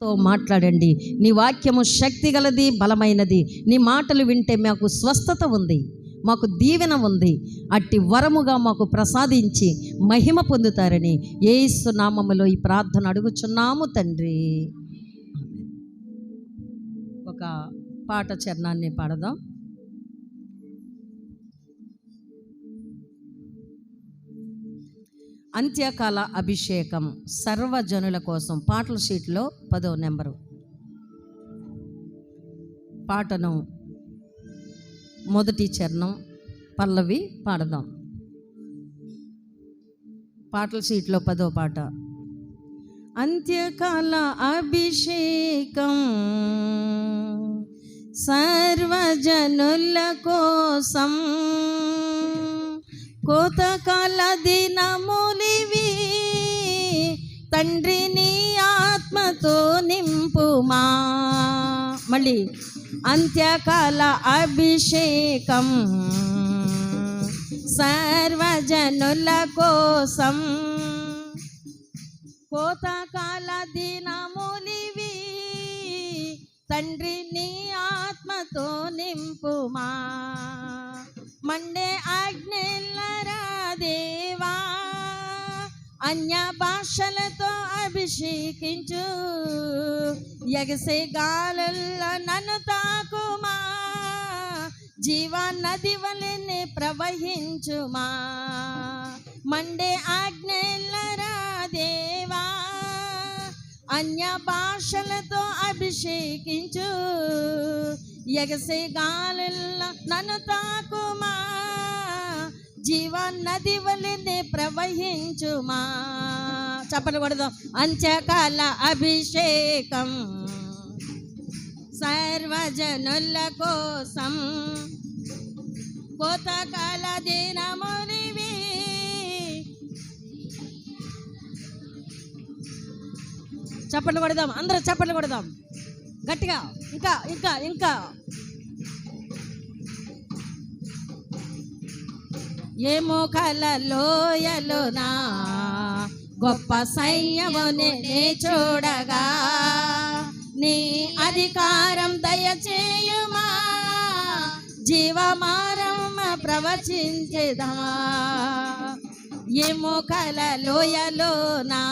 తో మాట్లాడండి. నీ వాక్యము శక్తి గలది, బలమైనది. నీ మాటలు వింటే మాకు స్వస్థత ఉంది, మాకు దీవెన ఉంది. అట్టి వరముగా మాకు ప్రసాదించి మహిమ పొందుతారని యేసు నామములో ఈ ప్రార్థన అడుగుచున్నాము తండ్రి. ఒక పాట చరణాన్ని పాడదాం. అంత్యకాల అభిషేకం సర్వజనుల కోసం. పాటల షీట్లో 10వ నెంబరు పాటను మొదటి చరణం పల్లవి పాడదాం. పాటల షీట్లో 10వ పాట. అంత్యకాల అభిషేకం సర్వజనుల కోసం, కోతకాల దినములివి, తండ్రి నీ ఆత్మతో నింపుమా. మళ్ళీ అంత్యకాల అభిషేకం సర్వజనుల కోసం, కోతకాల దినములివి, తండ్రి నీ ఆత్మతో నింపుమా. మండే ఆజ్ఞలరా దేవా, అన్య భాషలతో అభిషేకించు, ఎగసే గాలుల్లో నన్ను తాకుమా, జీవా నది వలెనే ప్రవహించుమా. మండే ఆజ్ఞలరా దేవా, అన్య భాషలతో అభిషేకించు, ఎగసే గాలుల్లో నన్ను తాకుమా, జీవా నది వలెనే ప్రవహించుమా. చప్పట్లు కొడదాం. అంత్యకాల అభిషేకం సర్వజనుల కోసం, కోతకాల దినములివి, చప్పట్లు కొడదాం. అందరూ చప్పట్లు కొడదాం గట్టిగా. ఇంకా ఇంకా ఇంకా ఏమో కలలోయలోనా గొప్ప సైన్యమునే చూడగా, నీ అధికారం దయచేయుమా, జీవమారమ ప్రవచించేదా. ఏమో కలలోయలోనా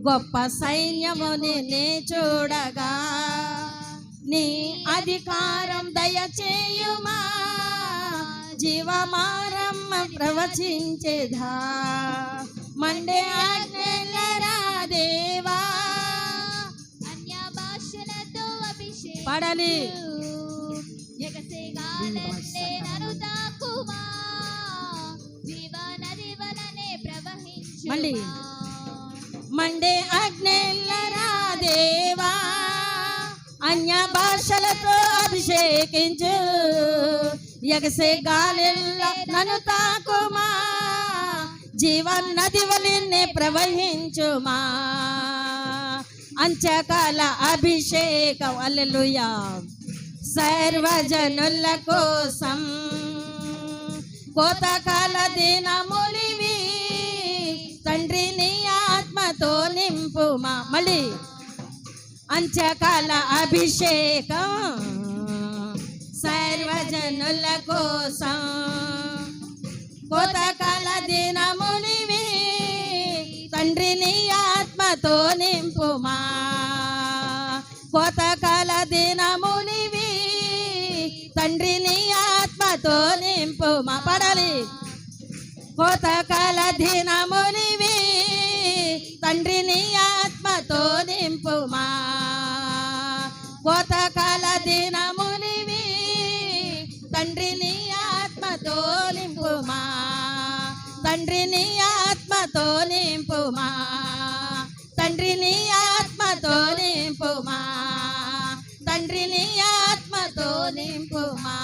గొప్ప సైన్యమునే చూడగా, నీ అధికారం దయచేయుమా, జీవమారమ్మ ప్రవచించేదా. మండే ఆజ్ఞలరా దేవా, అన్య భాషలతో అభిషేకం పాడాలి, ఎగసే గాలులే నన్ను తాకుమా, జీవ నది వలెనే ప్రవహించుమా. మళ్ళీ మండే ఆజ్ఞలరా దేవా, అన్య భాషలతో అభిషేకించు, ఎగసే గాలిల్లో నన్ను తాకుమా, జీవ నది వలెనే ప్రవహించుమా. అంత్యకాల అభిషేకం హల్లెలూయా సర్వజనుల కోసం, కోతకాల దినములివి, తండ్రి నీ ఆత్మతో నింపుమా. మళ్ళీ అంత్యకాల అభిషేకం సర్వజనుల కోసం, కోతకాల దినములివి, తండ్రి నీ ఆత్మతో నింపుమా. కోతకాల దినములివి, తండ్రి నీ ఆత్మతో నింపుమా. పడాలి. కోతకాల దినములివి, తండ్రి నీ ఆత్మతో నింపుమా. కోతకాల దినములివి, తండ్రి నీ ఆత్మతో నింపుమా, తండ్రి నీ ఆత్మతో నింపుమా, తండ్రి నీ ఆత్మతో నింపుమా, తండ్రి నీ ఆత్మతో నింపుమా.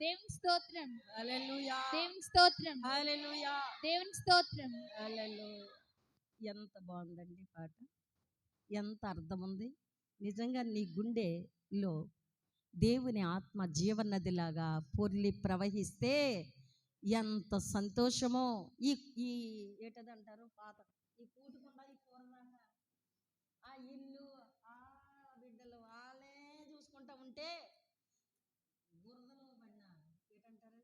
దేవుని స్తోత్రం, హల్లెలూయా, దేవుని స్తోత్రం, హల్లెలూయా, దేవుని స్తోత్రం. హల్లెలూయా. ఎంత బాగుందండి పాట, ఎంత అర్థం ఉంది. నిజంగా నీ గుండెలో దేవుని ఆత్మ జీవనదిలాగా పొర్లి ప్రవహిస్తే ఎంత సంతోషమో. ఈ ఈ ఏటది అంటారు పాత, ఈ కూటుకుండా ఈ కూరదాకా ఆ ఇల్లు ఆ బిడ్డలు వాళ్ళే చూసుకుంటా ఉంటే బురదలో పడిన ఏటంటారు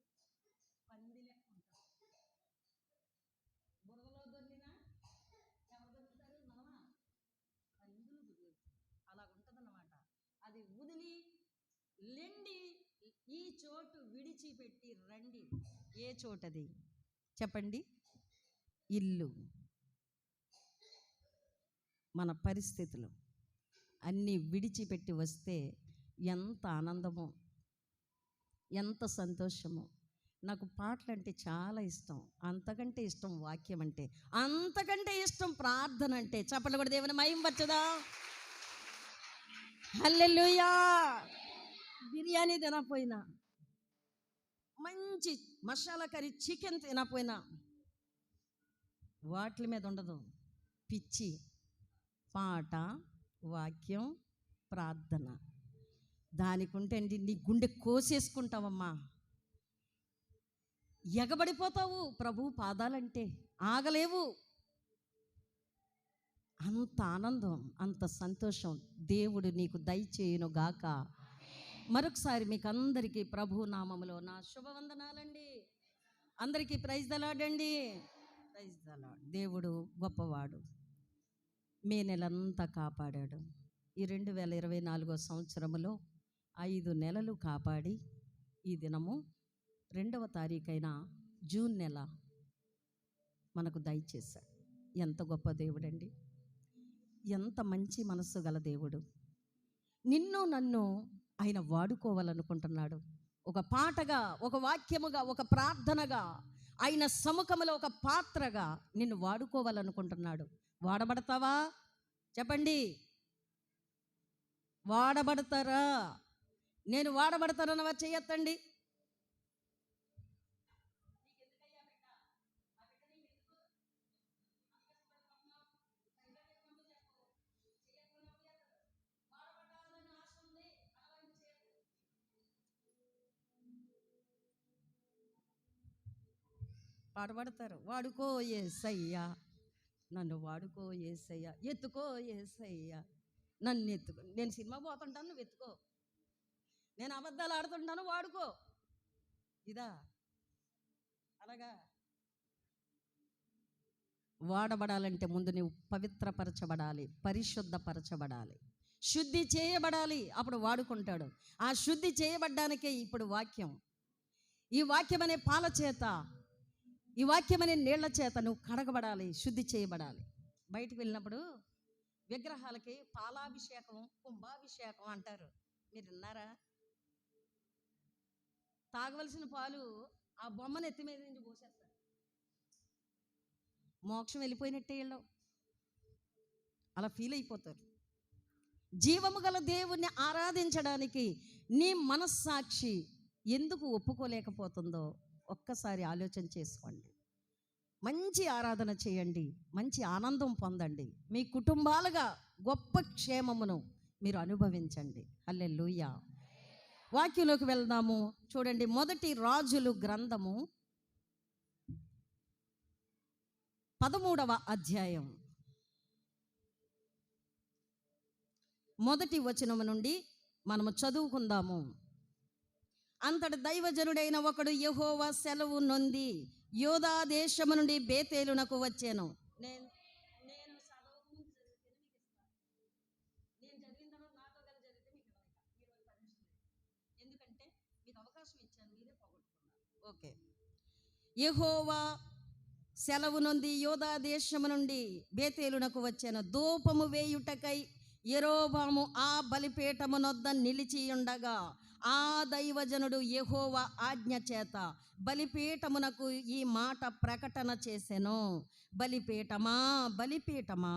పంది లెక్క ఉంటారు. బురదలో దొరికినా ఎవరు దొరుకుతారు? మనమా? పందులు దొరుకుతాయి. అలా ఉంటుందన్నమాట. అది వదిలి లెండి ఈ చోటు విడిచిపెట్టి రండి. ఏ చోటది చెప్పండి? ఇల్లు. మన పరిస్థితులు అన్నీ విడిచిపెట్టి వస్తే ఎంత ఆనందమో, ఎంత సంతోషమో. నాకు పాటలు అంటే చాలా ఇష్టం. అంతకంటే ఇష్టం వాక్యం అంటే, అంతకంటే ఇష్టం ప్రార్థన అంటే. చప్పట్లు కూడా దేవుని మహిమపరచుదా. హల్లెలూయా. బిర్యానీ తినపోయినా, మంచి మసాలా కర్రీ చికెన్ తినపోయినా వాటి మీద ఉండదు పిచ్చి. పాట, వాక్యం, ప్రార్థన. దానికి ఉంటే అండి నీ గుండె కోసేసుకుంటావమ్మా, ఎగబడిపోతావు. ప్రభు పాదాలంటే ఆగలేవు. అంత ఆనందం, అంత సంతోషం దేవుడు నీకు దయచేయును గాక. మరొకసారి మీకు అందరికీ ప్రభు నామములో నా శుభవందనాలండి. అందరికీ ప్రైజ్ ద లార్డ్ అండి. Praise the lord. దేవుడు గొప్పవాడు. మే నెలంతా కాపాడాడు. ఈ 2024 సంవత్సరములో 5 నెలలు కాపాడి ఈ దినము 2వ తారీఖైన జూన్ నెల మనకు దయచేశాడు. ఎంత గొప్ప దేవుడండి, ఎంత మంచి మనస్సు గల దేవుడు. నిన్ను నన్ను ఆయన వాడుకోవాలనుకుంటున్నాడు. ఒక పాటగా, ఒక వాక్యముగా, ఒక ప్రార్థనగా, ఆయన సముఖములో ఒక పాత్రగా నిన్ను వాడుకోవాలనుకుంటున్నాడు. వాడబడతావా? చెప్పండి, వాడబడతారా? నేను వాడబడతానన్నవా? చెయ్యొద్దండి. వాడబడతారు. వాడుకో యేసయ్యా, నన్ను వాడుకో యేసయ్యా, ఎత్తుకో యేసయ్యా, నన్ను ఎత్తుకో. నేను సినిమా పోతుంటాను, నువ్వు ఎత్తుకో. నేను అబద్ధాలు ఆడుతుంటాను, వాడుకో. ఇదా అలాగా? వాడబడాలంటే ముందు నువ్వు పవిత్రపరచబడాలి, పరిశుద్ధపరచబడాలి, శుద్ధి చేయబడాలి. అప్పుడు వాడుకుంటాడు. ఆ శుద్ధి చేయబడ్డానికే ఇప్పుడు వాక్యం. ఈ వాక్యం అనే పాల చేత, ఈ వాక్యం అనే నీళ్ల చేత నువ్వు కడగబడాలి, శుద్ధి చేయబడాలి. బయటికి వెళ్ళినప్పుడు విగ్రహాలకి పాలాభిషేకం, కుంభాభిషేకం అంటారు. మీరు విన్నారా? తాగవలసిన పాలు ఆ బొమ్మను ఎత్తి మీద నుంచి పోసేస్తారు. మోక్షం వెళ్ళిపోయినట్టే వీళ్ళు అలా ఫీల్ అయిపోతారు. జీవము గల దేవుణ్ణి ఆరాధించడానికి నీ మనస్సాక్షి ఎందుకు ఒప్పుకోలేకపోతుందో ఒక్కసారి ఆలోచన చేసుకోండి. మంచి ఆరాధన చేయండి, మంచి ఆనందం పొందండి. మీ కుటుంబాలుగా గొప్ప క్షేమమును మీరు అనుభవించండి. హల్లెలూయా. వాక్యంలోకి వెళ్దాము. చూడండి, 1 రాజులు గ్రంథము 13వ అధ్యాయం 1వ వచనము నుండి మనము చదువుకుందాము. అంతటి దైవజనుడైన ఒకడు యెహోవా సెలవు నొంది యోధా దేశము నుండి బేతేలునకు వచ్చాను. నేను చదివిన తర్వాత నాతో కలిసి చదివితే మీకు ఎందుకంటే మీకు అవకాశం ఇచ్చాను, మీరే పోగొట్టుకున్నారు. ఓకే. యెహోవా సెలవు నొంది యోధా దేశము నుండి బేతేలునకు వచ్చాను. ధూపము వేయుటకై యెరోబాము ఆ బలిపీఠమునొద్ద నిలిచి ఉండగా ఆ దైవజనుడు యెహోవా ఆజ్ఞ చేత బలిపీఠమునకు ఈ మాట ప్రకటన చేసెను. బలిపీఠమా, బలిపీఠమా,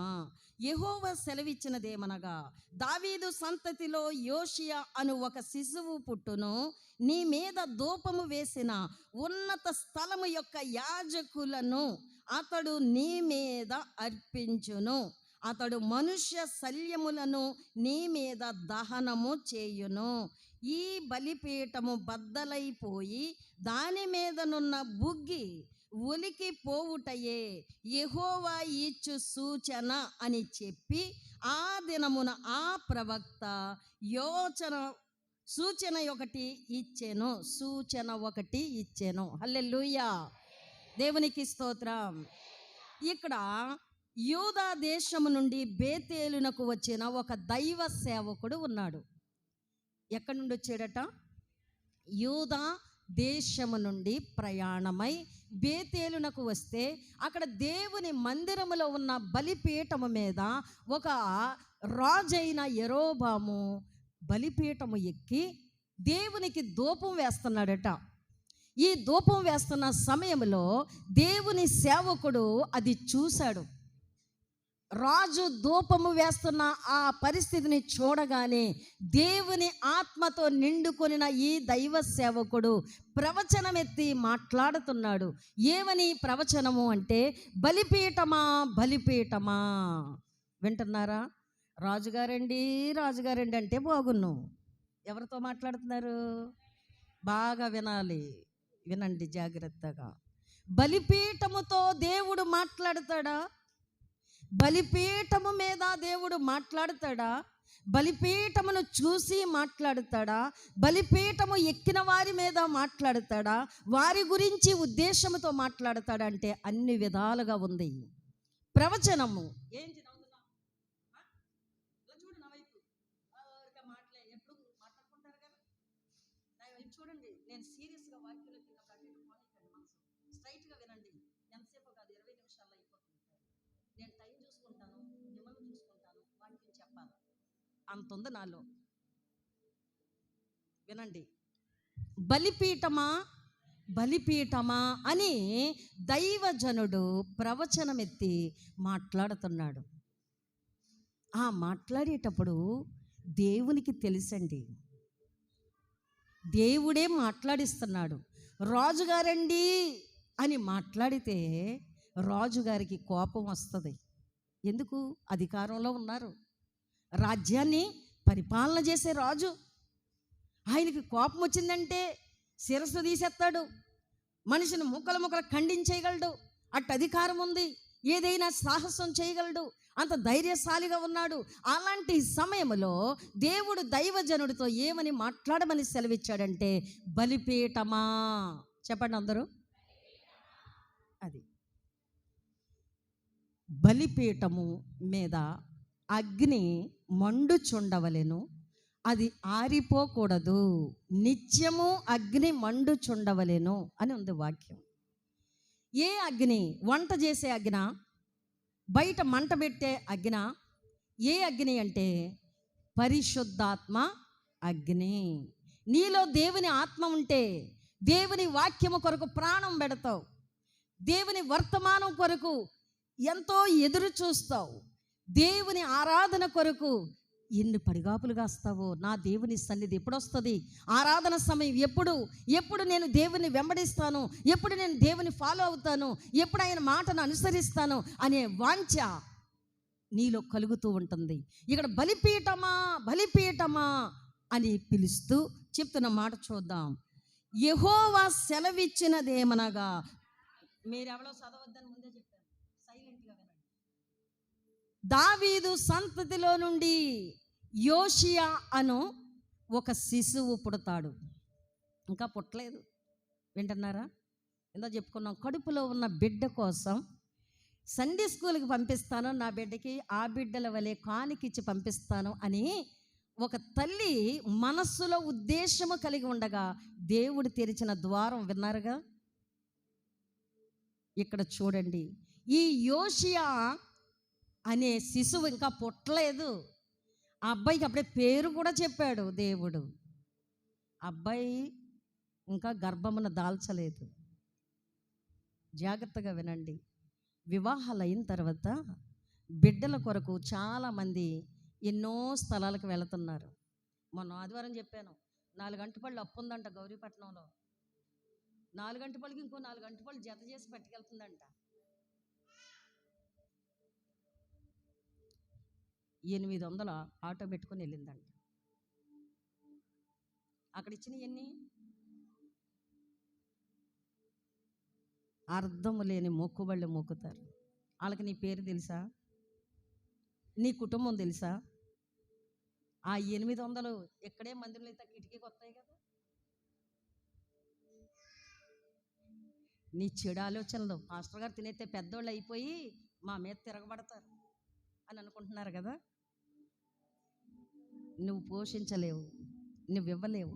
యెహోవా సెలవిచ్చినదేమనగా, దావీదు సంతతిలో యోషియా అను ఒక శిశువు పుట్టును. నీ మీద ధూపము వేసిన ఉన్నత స్థలము యొక్క యాజకులను అతడు నీ మీద అర్పించును. అతడు మనుష్య శల్యములను నీ మీద దహనము చేయును. ఈ బలిపీఠము బద్దలైపోయి దాని మీదనున్న బుగ్గి ఒలికి పోవుటయే యెహోవా ఇచ్చు సూచన అని చెప్పి ఆ దినమున ఆ ప్రవక్త సూచన ఒకటి ఇచ్చెను. హల్లెలూయా, దేవునికి స్తోత్రం. ఇక్కడ యూదా దేశము నుండి బేతేలునకు వచ్చిన ఒక దైవ సేవకుడు ఉన్నాడు. ఎక్కడి నుండి వచ్చాడట? యూదా దేశము నుండి ప్రయాణమై బేతేలునకు వస్తే అక్కడ దేవుని మందిరములో ఉన్న బలిపీఠము మీద ఒక రాజైన యెరోబాము బలిపీఠము ఎక్కి దేవునికి ధూపం వేస్తున్నాడట. ఈ ధూపం వేస్తున్న సమయంలో దేవుని సేవకుడు అది చూశాడు. రాజు ధూపము వేస్తున్న ఆ పరిస్థితిని చూడగానే దేవుని ఆత్మతో నిండుకొనిన ఈ దైవ సేవకుడు ప్రవచనం ఎత్తి మాట్లాడుతున్నాడు. ఏమని ప్రవచనము అంటే, బలిపీఠమా బలిపీఠమా. వింటున్నారా? రాజుగారండి రాజుగారండి అంటే బాగున్ను. ఎవరితో మాట్లాడుతున్నారు? బాగా వినాలి, వినండి జాగ్రత్తగా. బలిపీఠముతో దేవుడు మాట్లాడతాడా? బలిపీఠము మీద దేవుడు మాట్లాడతాడా? బలిపీఠమును చూసి మాట్లాడతాడా? బలిపీఠము ఎక్కిన వారి మీద మాట్లాడతాడా? వారి గురించి ఉద్దేశంతో మాట్లాడతాడా? అంటే అన్ని విధాలుగా ఉంది ప్రవచనము. ఏంటి నవ్వుతున్నా? చూడు నా వైపు, ఎప్పుడు మాట్లాడుకుంటారు కదా, నా వైపు చూడండి. నేను సీరియస్గా వాక్యంలో కింద కట్టేది మనసు స్ట్రైట్గా వినండి. ఎంతసేపు కాదు, 20 నిమిషాల్లో అయిపోతుంది. నేను టైం చూసుకుంటాను, మిమ్మల్ని చూసుకుంటాను, వాక్యం చెప్పాలి, అంత ఉంది నాలో. వినండి. బలిపీఠమా బలిపీఠమా అని దైవజనుడు ప్రవచనమెత్తి మాట్లాడుతున్నాడు. ఆ మాట్లాడేటప్పుడు దేవునికి తెలుసండి, దేవుడే మాట్లాడిస్తున్నాడు. రాజుగారండి అని మాట్లాడితే రాజుగారికి కోపం వస్తుంది. ఎందుకు? అధికారంలో ఉన్నారు, రాజ్యాన్ని పరిపాలన చేసే రాజు. ఆయనకి కోపం వచ్చిందంటే శిరస్సు తీసేస్తాడు, మనిషిని ముక్కలు ఖండించేయగలడు. అట్టు అధికారం ఉంది, ఏదైనా సాహసం చేయగలడు, అంత ధైర్యశాలిగా ఉన్నాడు. అలాంటి సమయంలో దేవుడు దైవజనుడితో ఏమని మాట్లాడమని సెలవిచ్చాడంటే, బలిపీఠమా. చెప్పండి అందరూ. అది బలిపీఠము మీద అగ్ని మండుచుండవలెను, అది ఆరిపోకూడదు, నిత్యము అగ్ని మండుచుండవలెను అని ఉంది వాక్యం. ఏ అగ్ని? వంట చేసే అగ్ని, బయట మంట పెట్టే అగ్ని. ఏ అగ్ని అంటే పరిశుద్ధాత్మ అగ్ని. నీలో దేవుని ఆత్మ ఉంటే దేవుని వాక్యము కొరకు ప్రాణం పెడతావు, దేవుని వర్తమానం కొరకు ఎంతో ఎదురు చూస్తావు, దేవుని ఆరాధన కొరకు ఎన్ని పడిగాపులు కాస్తావో. నా దేవుని సన్నిధి ఎప్పుడు వస్తుంది, ఆరాధన సమయం ఎప్పుడు నేను దేవుని వెంబడిస్తాను, ఎప్పుడు నేను దేవుని ఫాలో అవుతాను, ఎప్పుడు ఆయన మాటను అనుసరిస్తాను అనే వాంఛ నీలో కలుగుతూ ఉంటుంది. ఇక్కడ బలిపీఠమా బలిపీఠమా అని పిలుస్తూ చెప్తున్న మాట చూద్దాం. యెహోవా సెలవిచ్చినదేమనగా, మీరెవరో చదవద్దని ముందే చెప్పాను, సైలెంట్గా వినండి. దావీదు సంతతిలో నుండి యోషియా అను ఒక శిశువు పుడతాడు. ఇంకా పుట్టలేదు, వింటున్నారా? ఎంతో చెప్పుకున్నాం. కడుపులో ఉన్న బిడ్డ కోసం సండే స్కూల్కి పంపిస్తాను, నా బిడ్డకి ఆ బిడ్డల వలె కానికిచ్చి పంపిస్తాను అని ఒక తల్లి మనస్సులో ఉద్దేశము కలిగి ఉండగా దేవుడు తెరిచిన ద్వారం విన్నారుగా. ఇక్కడ చూడండి, ఈ యోషియా అనే శిశువు ఇంకా పుట్టలేదు. ఆ అబ్బాయికి అప్పుడే పేరు కూడా చెప్పాడు దేవుడు. అబ్బాయి ఇంకా గర్భమున దాల్చలేదు. జాగ్రత్తగా వినండి. వివాహాలు అయిన తర్వాత బిడ్డల కొరకు చాలామంది ఎన్నో స్థలాలకు వెళుతున్నారు. మొన్న ఆదివారం చెప్పాను, 4 గంటపళ్ళు అప్పు ఉందంట గౌరీపట్నంలో. 4 గంటపళ్ళకి ఇంకో 4 గంటపళ్ళు జత చేసి పట్టుకెళ్తుందంట. 800 ఆటో పెట్టుకొని వెళ్ళిందంట. అక్కడ ఇచ్చిన ఎన్ని అర్థము లేని మొక్కుబళ్ళు మొక్కుతారు. వాళ్ళకి నీ పేరు తెలుసా? నీ కుటుంబం తెలుసా? ఆ 800 ఎక్కడే మందిరంలో అయితే కిటికీకి వస్తాయి కదా. నీ చెడు ఆలోచనలు మాస్టర్ గారు తినేస్తే పెద్దోళ్ళు అయిపోయి మా మీద తిరగబడతారు అని అనుకుంటున్నారు కదా. నువ్వు పోషించలేవు, నువ్వు ఇవ్వలేవు,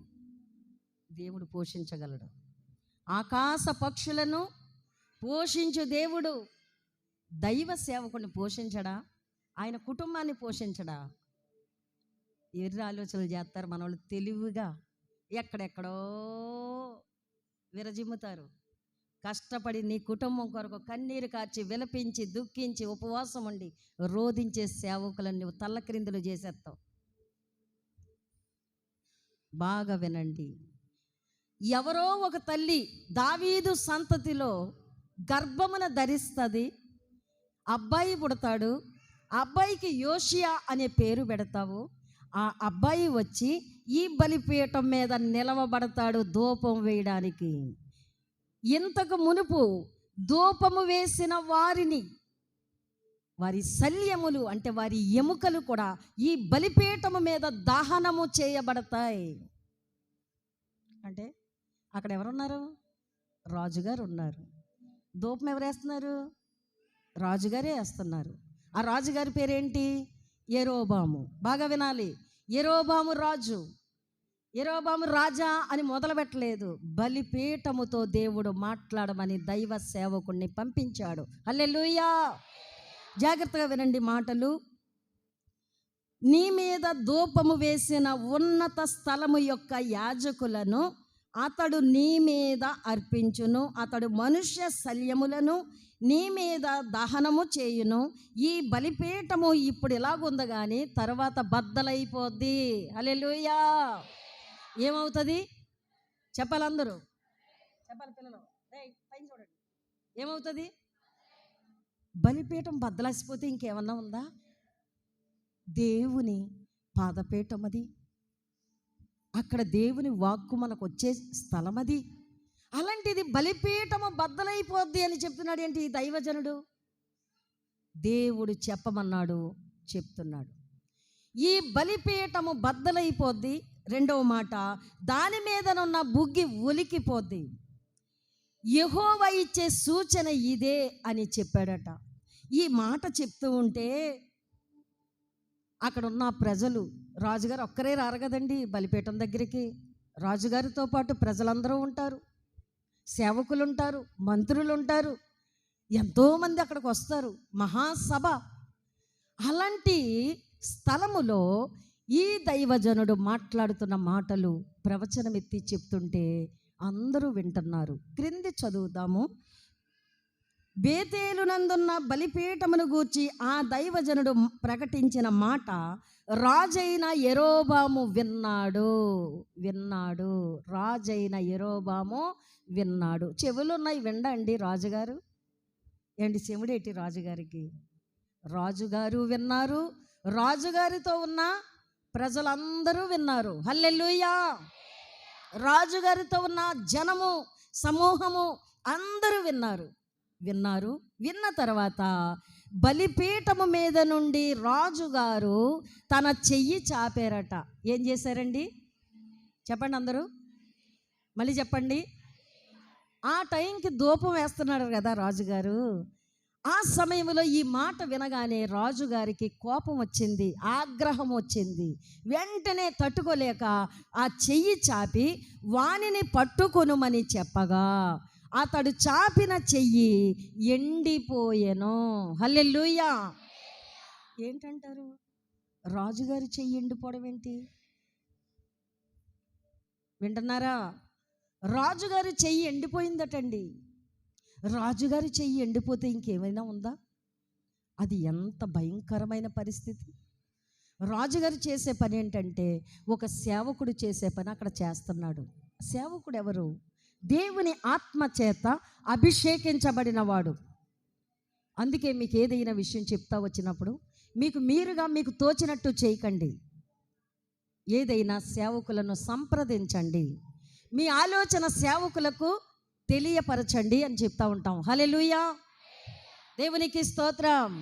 దేవుడు పోషించగలడు. ఆకాశ పక్షులను పోషించు దేవుడు దైవ సేవకుని పోషించడా? ఆయన కుటుంబాన్ని పోషించడా? ఎర్ర ఆలోచనలు చేస్తారు మనోళ్ళు, తెలివిగా ఎక్కడెక్కడో విరజిమ్ముతారు. కష్టపడి నీ కుటుంబం కొరకు కన్నీరు కార్చి విలపించి దుఃఖించి ఉపవాసం ఉండి రోధించే సేవకులను నువ్వు తల్లక్రిందులు చేసేస్తావు. బాగా వినండి. ఎవరో ఒక తల్లి దావీదు సంతతిలో గర్భమున ధరిస్తుంది, అబ్బాయి పుడతాడు. అబ్బాయికి యోషియా అనే పేరు పెడతావు. ఆ అబ్బాయి వచ్చి ఈ బలిపీఠం మీద నిలవబడతాడు ధూపం వేయడానికి. ఇంతకు మునుపు ధూపము వేసిన వారిని, వారి శల్యములు అంటే వారి ఎముకలు కూడా ఈ బలిపీఠము మీద దహనము చేయబడతాయి. అంటే అక్కడ ఎవరున్నారు? రాజుగారు ఉన్నారు. ధూపం ఎవరు వేస్తున్నారు? రాజుగారే వేస్తున్నారు. ఆ రాజుగారి పేరేంటి? యెరోబాము. బాగా వినాలి. యెరోబాము రాజు. యెరోబాము రాజా అని మొదలు పెట్టలేదు. బలిపీఠముతో దేవుడు మాట్లాడమని దైవ సేవకుణ్ణి పంపించాడు. హల్లెలూయా. జాగ్రత్తగా వినండి మాటలు. నీ మీద ధూపము వేసిన ఉన్నత స్థలము యొక్క యాజకులను అతడు నీ మీద అర్పించును. అతడు మనుష్య శల్యములను నీ మీద దహనము చేయును. ఈ బలిపీఠము ఇప్పుడు ఇలాగుంది కానీ తర్వాత బద్దలైపోద్ది. హల్లెలూయా. ఏమవుతుంది చెప్పాలి, అందరూ చెప్పాలి. పిల్లలు పైన చూడండి. ఏమవుతుంది? బలిపీఠం బద్దలసిపోతే ఇంకేమన్నా ఉందా? దేవుని పాదపీఠం అది. అక్కడ దేవుని వాక్కు మనకు వచ్చే స్థలం అది. అలాంటిది బలిపీఠము బద్దలైపోద్ది అని చెప్తున్నాడు. ఏంటి ఈ దైవజనుడు? దేవుడు చెప్పమన్నాడు, చెప్తున్నాడు. ఈ బలిపీఠము బద్దలైపోద్ది. రెండవ మాట, దాని మీదనున్న బుగ్గి ఒలికిపోద్ది. యెహోవా ఇచ్చే సూచన ఇదే అని చెప్పాడట. ఈ మాట చెప్తూ ఉంటే అక్కడ ఉన్న ప్రజలు, రాజుగారు ఒక్కరే రారు కదండి బలిపీఠం దగ్గరికి. రాజుగారితో పాటు ప్రజలందరూ ఉంటారు, సేవకులు ఉంటారు, మంత్రులు ఉంటారు, ఎంతోమంది అక్కడికి వస్తారు, మహాసభ. అలాంటి స్థలములో ఈ దైవజనుడు మాట్లాడుతున్న మాటలు ప్రవచనం ఎత్తి చెప్తుంటే అందరూ వింటున్నారు. క్రింది చదువుదాము. బేతేలునందున్న బలిపీఠమును గూర్చి ఆ దైవజనుడు ప్రకటించిన మాట రాజైన యెరోబాము విన్నాడు. రాజైన యెరోబాము విన్నాడు. చెవులున్నాయి, వినండి. రాజుగారు ఏంటి చెవుడేటి రాజుగారికి? రాజుగారు విన్నారు, రాజుగారితో ఉన్న ప్రజలందరూ విన్నారు. హల్లెలూయా. రాజుగారితో ఉన్న జనము, సమూహము అందరూ విన్నారు. విన్న తర్వాత బలిపీఠము మీద నుండి రాజుగారు తన చెయ్యి చాపారట. ఏం చేశారండి? చెప్పండి అందరూ, మళ్ళీ చెప్పండి. ఆ టైంకి ధూపం వేస్తున్నాడు కదా రాజుగారు. ఆ సమయంలో ఈ మాట వినగానే రాజుగారికి కోపం వచ్చింది, ఆగ్రహం వచ్చింది. వెంటనే తట్టుకోలేక ఆ చెయ్యి చాపి వానిని పట్టుకొనుమని చెప్పగా అతడు చాపిన చెయ్యి ఎండిపోయెను. హల్లెలూయా. ఏంటంటారు? రాజుగారి చెయ్యి ఎండిపోవడం ఏంటి? వింటున్నారా? రాజుగారి చెయ్యి ఎండిపోయిందటండి. రాజుగారి చెయ్యి ఎండిపోతే ఇంకేమైనా ఉందా? అది ఎంత భయంకరమైన పరిస్థితి. రాజుగారు చేసే పని ఏంటంటే ఒక సేవకుడు చేసే పని అక్కడ చేస్తున్నాడు. సేవకుడు ఎవరు? దేవుని ఆత్మ చేత అభిషేకించబడిన వాడు. అందుకే మీకు ఏదైనా విషయం చెప్తా వచ్చినప్పుడు మీకు మీరుగా మీకు తోచినట్టు చేయకండి. ఏదైనా సేవకులను సంప్రదించండి, మీ ఆలోచన సేవకులకు తెలియపరచండి అని చెప్తా ఉంటాం. హల్లెలూయా, దేవునికి స్తోత్రం.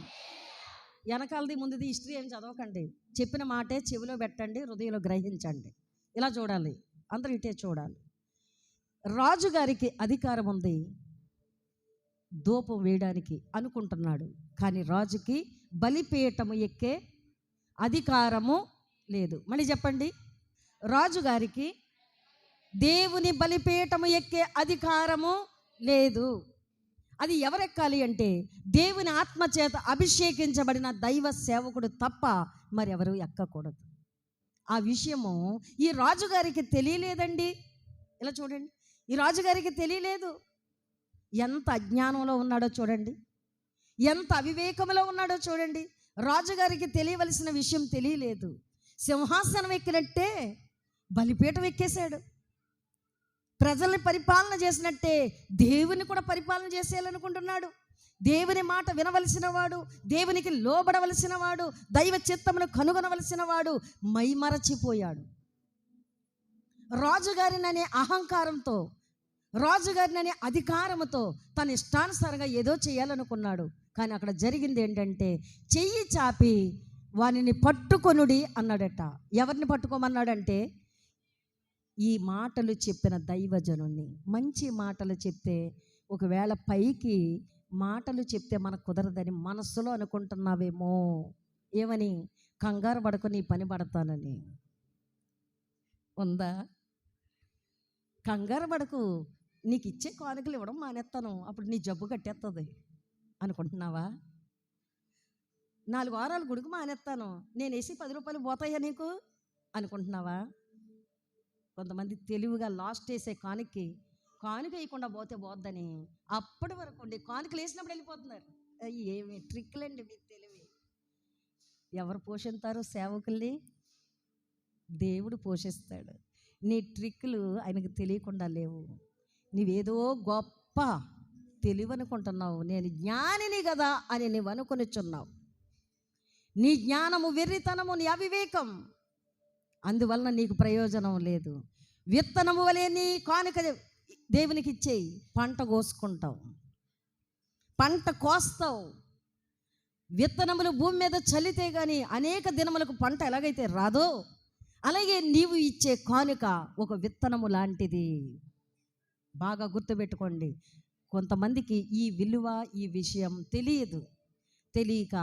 వెనకాలది ముందుది హిస్టరీ ఏం చదవకండి, చెప్పిన మాటే చెవిలో పెట్టండి, హృదయంలో గ్రహించండి. ఇలా చూడాలి, అందరూ ఇటే చూడాలి. రాజుగారికి అధికారం ఉంది ధూపం వేయడానికి అనుకుంటున్నాడు, కానీ రాజుకి బలిపీఠము ఎక్కే అధికారము లేదు. మళ్ళీ చెప్పండి, రాజుగారికి దేవుని బలిపీఠము ఎక్కే అధికారము లేదు. అది ఎవరెక్కాలి అంటే దేవుని ఆత్మచేత అభిషేకించబడిన దైవ సేవకుడు తప్ప మరెవరు ఎక్కకూడదు. ఆ విషయము ఈ రాజుగారికి తెలియలేదండి. ఇలా చూడండి, ఈ రాజుగారికి తెలియలేదు. ఎంత అజ్ఞానంలో ఉన్నాడో చూడండి, ఎంత అవివేకంలో ఉన్నాడో చూడండి. రాజుగారికి తెలియవలసిన విషయం తెలియలేదు. సింహాసనం ఎక్కినట్టే బలిపీఠం ఎక్కేశాడు. ప్రజల్ని పరిపాలన చేసినట్టే దేవుని కూడా పరిపాలన చేసేయాలనుకుంటున్నాడు. దేవుని మాట వినవలసిన వాడు, దేవునికి లోబడవలసిన వాడు, దైవ చిత్తమును కనుగొనవలసిన వాడు మైమరచిపోయాడు. రాజుగారిననే అహంకారంతో, రాజుగారిననే అధికారంతో తన ఇష్టానుసారంగా ఏదో చేయాలనుకున్నాడు. కానీ అక్కడ జరిగింది ఏంటంటే, చెయ్యి చాపి వానిని పట్టుకొనుడి అన్నాడట. ఎవరిని పట్టుకోమన్నాడంటే, ఈ మాటలు చెప్పిన దైవజనుణ్ణి. మంచి మాటలు చెప్తే, ఒకవేళ పైకి మాటలు చెప్తే మనకు కుదరదని మనస్సులో అనుకుంటున్నావేమో. ఏమని? కంగారు పడుకొని నీ పని పడతానని. ఉందా? కంగారు పడకు, నీకు ఇచ్చే కానుకలు ఇవ్వడం మానేస్తాను, అప్పుడు నీ జబ్బు కట్టేస్తుంది అనుకుంటున్నావా? 4 వారాలు గుడికి మానేస్తాను, నేను వేసి 10 రూపాయలు పోతాయా నీకు అనుకుంటున్నావా? కొంతమంది తెలివిగా లాస్ట్ వేసే కానుక వేయకుండా పోతే పోద్దని అప్పటి వరకు ఉండి కానుకలు వేసినప్పుడు వెళ్ళిపోతున్నారు. ఏమి ట్రిక్లండి మీ తెలివి. ఎవరు పోషిస్తారు సేవకుల్ని? దేవుడు పోషిస్తాడు. నీ ట్రిక్కులు ఆయనకు తెలియకుండా లేవు. నీవేదో గొప్ప తెలివి అనుకుంటున్నావు, నేను జ్ఞానిని కదా అని నువ్వు అనుకొనిచున్నావు. నీ జ్ఞానము వెర్రితనము, నీ అవివేకం, అందువలన నీకు ప్రయోజనం లేదు. విత్తనము వలె నీ కానుక దేవునికి ఇచ్చేయి, పంట కోసుకుంటావు, పంట కోస్తావు. విత్తనములు భూమి మీద చల్లితే కానీ అనేక దినములకు పంట ఎలాగైతే రాదో, అలాగే నీవు ఇచ్చే కానుక ఒక విత్తనము లాంటిది. బాగా గుర్తుపెట్టుకోండి. కొంతమందికి ఈ విలువ, ఈ విషయం తెలియదు. తెలియక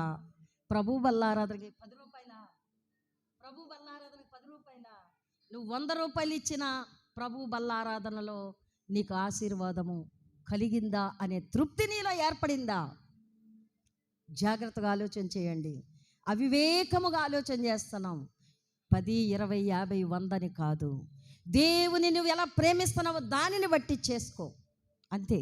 ప్రభు బల్లారాధనకి 10 రూపాయల, ప్రభు బల్లారాధనకి 10 రూపాయల, నువ్వు 100 రూపాయలు ఇచ్చిన ప్రభు బల్లారాధనలో నీకు ఆశీర్వాదము కలిగిందా అనే తృప్తి నీలో ఏర్పడిందా? జాగ్రత్తగా ఆలోచన చేయండి. అవివేకముగా ఆలోచన చేస్తున్నాం. 10, 20, 50, 100 అని కాదు. దేవుని నువ్వు ఎలా ప్రేమిస్తున్నావో దానిని బట్టి చేసుకో, అంతే.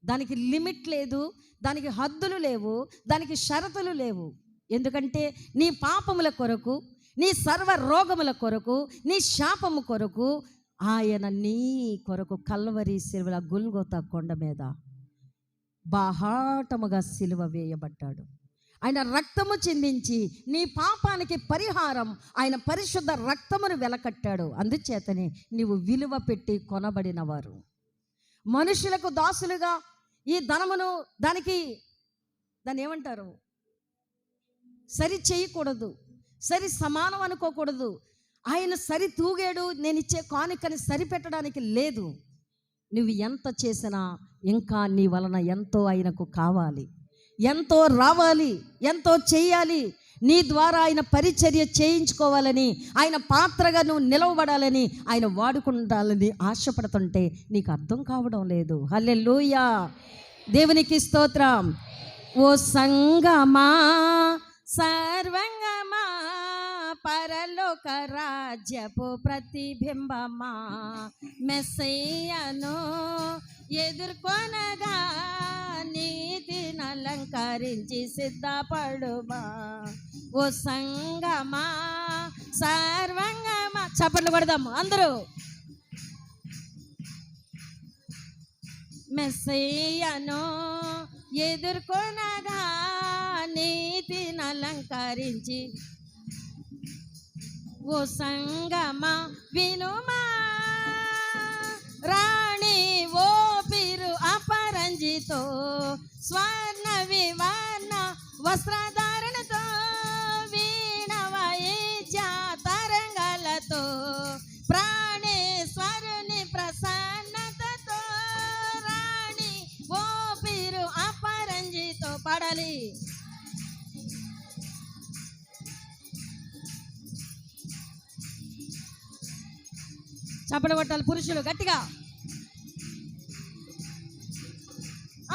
దానికి లిమిట్ లేదు, దానికి హద్దులు లేవు, దానికి షరతులు లేవు. ఎందుకంటే నీ పాపముల కొరకు, నీ సర్వ రోగముల కొరకు, నీ శాపము కొరకు ఆయన నీ కొరకు కల్వరి సిలువ, గొల్గొతా కొండ మీద బాహాటముగా సిలువ వేయబడ్డాడు. ఆయన రక్తము చిందించి నీ పాపానికి పరిహారం ఆయన పరిశుద్ధ రక్తమును వెలకట్టాడు. అందుచేతనే నీవు విలువ పెట్టి కొనబడిన వారు. మనుషులకు దాసులుగా ఈ ధనమును దాన్ని ఏమంటారు, సరి చేయకూడదు, సరి సమానం అనుకోకూడదు. ఆయన సరి తూగాడు, నేను ఇచ్చే కానుకని సరిపెట్టడానికి లేదు. నువ్వు ఎంత చేసినా ఇంకా నీ వలన ఎంతో ఆయనకు కావాలి, ఎంతో రావాలి, ఎంతో చేయాలి. నీ ద్వారా ఆయన పరిచర్య చేయించుకోవాలని, ఆయన పాత్రగా నువ్వు నిలవబడాలని, ఆయన వాడుకుండాలని ఆశపడుతుంటే నీకు అర్థం కావడం లేదు. హల్లెలూయా, దేవునికి స్తోత్రం. ఓ సంగమా, సర్వంగమా, పరలోక రాజ్యపు ప్రతిబింబమా, మెస్సయ్యను ఎదుర్కొనగా నీతిని అలంకరించి సిద్ధపడుమా. ఓ సంగమా, సర్వంగమా, చప్పట్లు కొడదాము అందరూ. మెస్సయ్యను ఎదుర్కొనగా నీతిని అలంకరించి ఓ సంగమా వినుమా, రాణి ఓ పిరు అపరంజితో, స్వర్ణ వివర్ణ వస్త్రధారణతో, వీణ వాయిద్య తరంగాలతో, ప్రాణేశ్వరుని ప్రసన్నతతో, రాణి ఓ పిరు అపరంజితో. పాడాలి. చప్పట్లు కొట్టాలి పురుషులు గట్టిగా.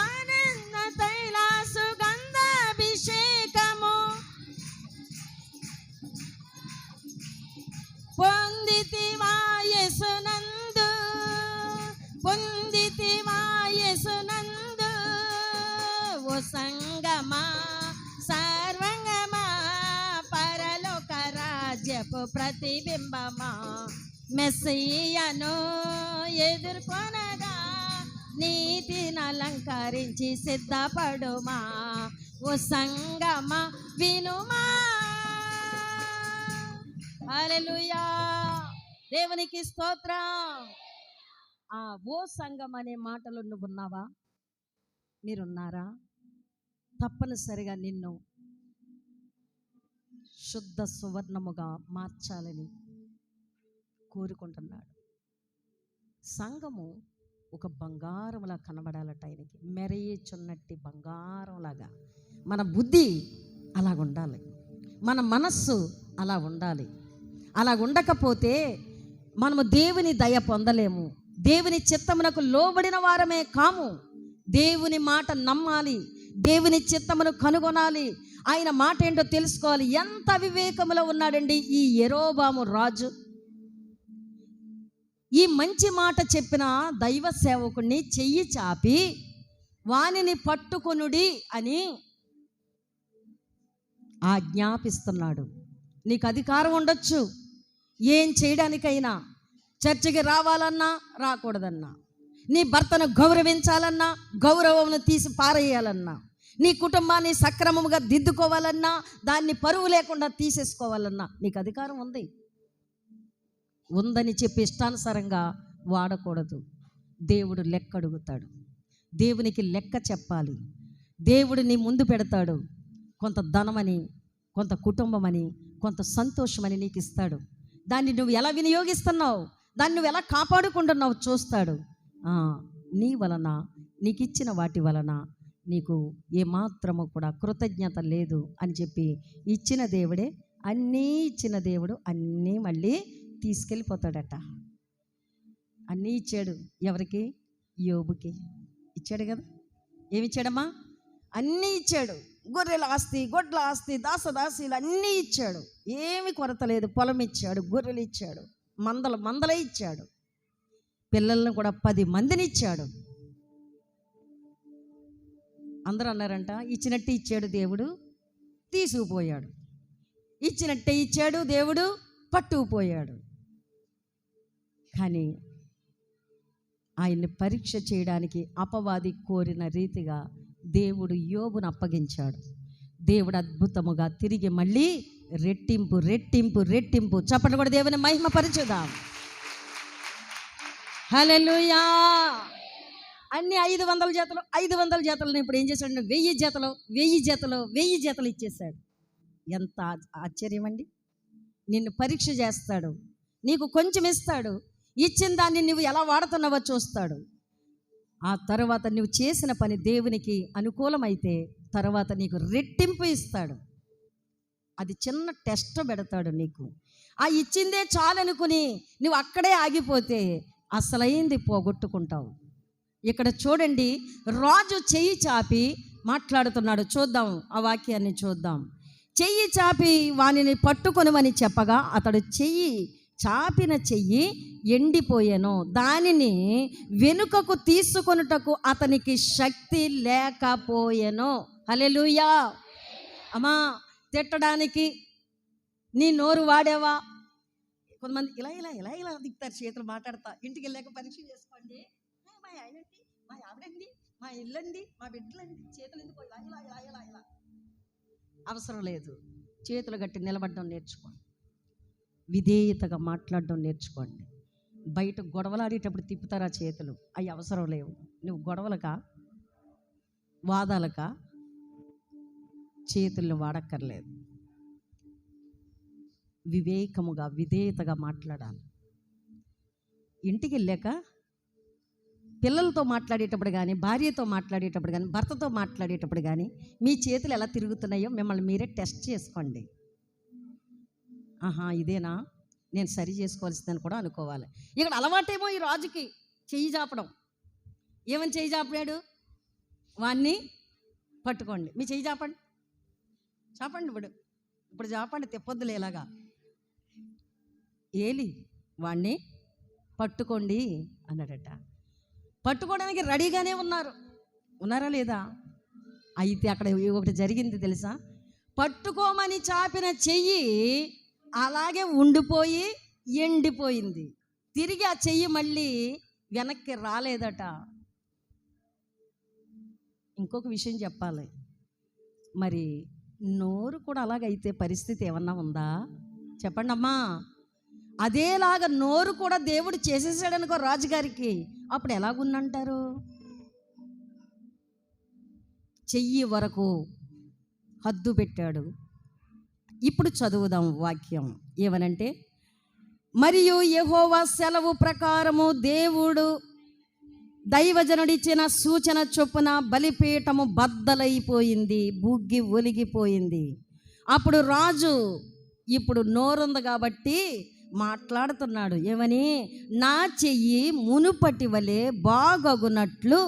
ఆనంద తైల సుగంధాభిషేకము పొందితివా యేసునందు, పొందితివా యేసునందు. ఓ సంగమా సర్వంగమా, పరలోక రాజ్యపు ప్రతిబింబమా, మెస్సయ్యను ఎదుర్కొనగా నీతిని అలంకరించి సిద్ధపడుమా. ఓ సంగమా వినుమా. హల్లెలూయా, దేవునికి స్తోత్రం. ఓ సంఘం అనే మాటలు నువ్వు ఉన్నావా? మీరున్నారా? తప్పనిసరిగా నిన్ను శుద్ధ సువర్ణముగా మార్చాలని కోరుకుంటున్నాడు. సంఘము ఒక బంగారంలా కనబడాలట ఆయనకి, మెరయిచున్నట్టి బంగారంలాగా. మన బుద్ధి అలా ఉండాలి, మన మనస్సు అలా ఉండాలి. అలా ఉండకపోతే మనము దేవుని దయ పొందలేము, దేవుని చిత్తమునకు లోబడిన వారమే కాము. దేవుని మాట నమ్మాలి, దేవుని చిత్తమును కనుగొనాలి, ఆయన మాట ఏంటో తెలుసుకోవాలి. ఎంత అవివేకములో ఉన్నాడండి ఈ యెరోబాము రాజు. ఈ మంచి మాట చెప్పిన దైవ సేవకుడిని చెయ్యి చాపి వానిని పట్టుకొనుడి అని ఆజ్ఞాపిస్తున్నాడు. నీకు అధికారం ఉండొచ్చు ఏం చేయడానికైనా, చర్చికి రావాలన్నా రాకూడదన్నా, నీ భర్తను గౌరవించాలన్నా గౌరవమును తీసి పారేయాలన్నా, నీ కుటుంబాన్ని సక్రమముగా దిద్దుకోవాలన్నా దాన్ని పరువు లేకుండా తీసేసుకోవాలన్నా నీకు అధికారం ఉందని చెప్పి ఇష్టానుసారంగా వాడకూడదు. దేవుడు లెక్క అడుగుతాడు, దేవునికి లెక్క చెప్పాలి. దేవుడు నీ ముందు పెడతాడు. కొంత ధనమని, కొంత కుటుంబమని, కొంత సంతోషమని నీకు ఇస్తాడు. దాన్ని నువ్వు ఎలా వినియోగిస్తున్నావు, దాన్ని నువ్వు ఎలా కాపాడుకుంటున్నావు చూస్తాడు. నీ వలన, నీకు ఇచ్చిన వాటి వలన నీకు ఏమాత్రము కూడా కృతజ్ఞత లేదు అని చెప్పి ఇచ్చిన దేవుడే, అన్నీ ఇచ్చిన దేవుడు అన్నీ మళ్ళీ తీసుకెళ్ళిపోతాడట. అన్నీ ఇచ్చాడు. ఎవరికి? యోబుకి ఇచ్చాడు కదా. ఏమి ఇచ్చాడమ్మా? అన్నీ ఇచ్చాడు. గొర్రెల ఆస్తి, గొడ్ల ఆస్తి, దాసదాసీలు అన్నీ ఇచ్చాడు. ఏమి కొరత లేదు. పొలం ఇచ్చాడు, గొర్రెలు ఇచ్చాడు, మందలే ఇచ్చాడు. పిల్లలను కూడా 10 మందిని ఇచ్చాడు. అందరూ అన్నారంట, ఇచ్చినట్టే ఇచ్చాడు దేవుడు, తీసుకుపోయాడు. ఇచ్చినట్టే ఇచ్చాడు దేవుడు, పట్టుకుపోయాడు. కానీ ఆయన్ని పరీక్ష చేయడానికి అపవాది కోరిన రీతిగా దేవుడు యోబును అప్పగించాడు. దేవుడు అద్భుతముగా తిరిగి మళ్ళీ రెట్టింపు రెట్టింపు రెట్టింపు. చప్పట్లు కూడా దేవుని మహిమపరచుదాం. హల్లెలూయా. అన్ని 500 జతలు 500 జతలను ఇప్పుడు ఏం చేశాడు? 1000 జతలు ఇచ్చేశాడు. ఎంత ఆశ్చర్యం అండి. నిన్ను పరీక్ష చేస్తాడు, నీకు కొంచెం ఇస్తాడు, ఇచ్చిన దాన్ని నువ్వు ఎలా వాడుతున్నావో చూస్తాడు. ఆ తర్వాత నువ్వు చేసిన పని దేవునికి అనుకూలమైతే తర్వాత నీకు రెట్టింపు ఇస్తాడు. అది చిన్న టెస్ట్ పెడతాడు నీకు. ఆ ఇచ్చిందే చాలనుకుని నువ్వు అక్కడే ఆగిపోతే అసలైంది పోగొట్టుకుంటావు. ఇక్కడ చూడండి, రాజు చెయ్యి చాపి మాట్లాడుతున్నాడు. చూద్దాం, ఆ వాక్యాన్ని చూద్దాం. చెయ్యి చాపి వానిని పట్టుకొనుమని చెప్పగా అతడు చాపిన చెయ్యి ఎండిపోయాను, దానిని వెనుకకు తీసుకొనుటకు అతనికి శక్తి లేకపోయాను. హల్లెలూయా. అమ్మా, తిట్టడానికి నీ నోరు వాడేవా? కొంతమంది ఇలా ఇలా ఇలా ఇలా దిగుతారు, చేతులు మాట్లాడతా. ఇంటికి వెళ్ళాక పరీక్ష చేసుకోండి, మా ఆయనండి, మా ఆవిడండి, మా ఇల్లండి, మా బిడ్డలండి, చేతులు ఎందుకు ఇలా ఇలా ఇలా ఇలా ఇలా. అవసరం లేదు. చేతులు గట్టి నిలబడడం నేర్చుకో. విధేయతగా మాట్లాడడం నేర్చుకోండి. బయట గొడవలాడేటప్పుడు తిప్పుతారా చేతులు, అవి అవసరం లేవు. నువ్వు గొడవలకా వాదాలకా చేతులను వాడక్కర్లేదు. వివేకముగా విధేయతగా మాట్లాడాలి. ఇంటికి వెళ్ళాక పిల్లలతో మాట్లాడేటప్పుడు కానీ, భార్యతో మాట్లాడేటప్పుడు కానీ, భర్తతో మాట్లాడేటప్పుడు కానీ మీ చేతులు ఎలా తిరుగుతున్నాయో మిమ్మల్ని మీరే టెస్ట్ చేసుకోండి. ఆహా ఇదేనా, నేను సరి చేసుకోవాల్సిందని కూడా అనుకోవాలి. ఇక్కడ అలవాటేమో ఈ రాజుకి చెయ్యి చాపడం. ఏమని చెయ్యి చాపాడు? వాణ్ణి పట్టుకోండి. మీ చెయ్యి చాపండి, చాపండి. ఇప్పుడు చాపండి, తెప్పొద్దులు ఎలాగా. ఏలి వాణ్ణి పట్టుకోండి అన్నాడట. పట్టుకోవడానికి రెడీగానే ఉన్నారా లేదా? అయితే అక్కడ ఒకటి జరిగింది తెలుసా? పట్టుకోమని చాపిన చెయ్యి అలాగే ఉండిపోయి ఎండిపోయింది. తిరిగి ఆ చెయ్యి మళ్ళీ వెనక్కి రాలేదట. ఇంకొక విషయం చెప్పాలి. మరి నోరు కూడా అలాగైతే పరిస్థితి ఏమన్నా ఉందా? చెప్పండి అమ్మా. అదేలాగా నోరు కూడా దేవుడు చేసేసాడనుకో రాజుగారికి, అప్పుడు ఎలాగుందంటారు? చెయ్యి వరకు హద్దు పెట్టాడు. ఇప్పుడు చదువుదాం వాక్యం. ఏమనంటే, మరియు యెహోవా సెలవు ప్రకారము దేవుడు దైవజనుడిచ్చిన సూచన చొప్పున బలిపీఠము బద్దలైపోయింది, బుగ్గి ఒలిగిపోయింది. అప్పుడు రాజు ఇప్పుడు నోరుంది కాబట్టి మాట్లాడుతున్నాడు. ఏమని? నా చెయ్యి మునుపటి వలె బాగగునట్లు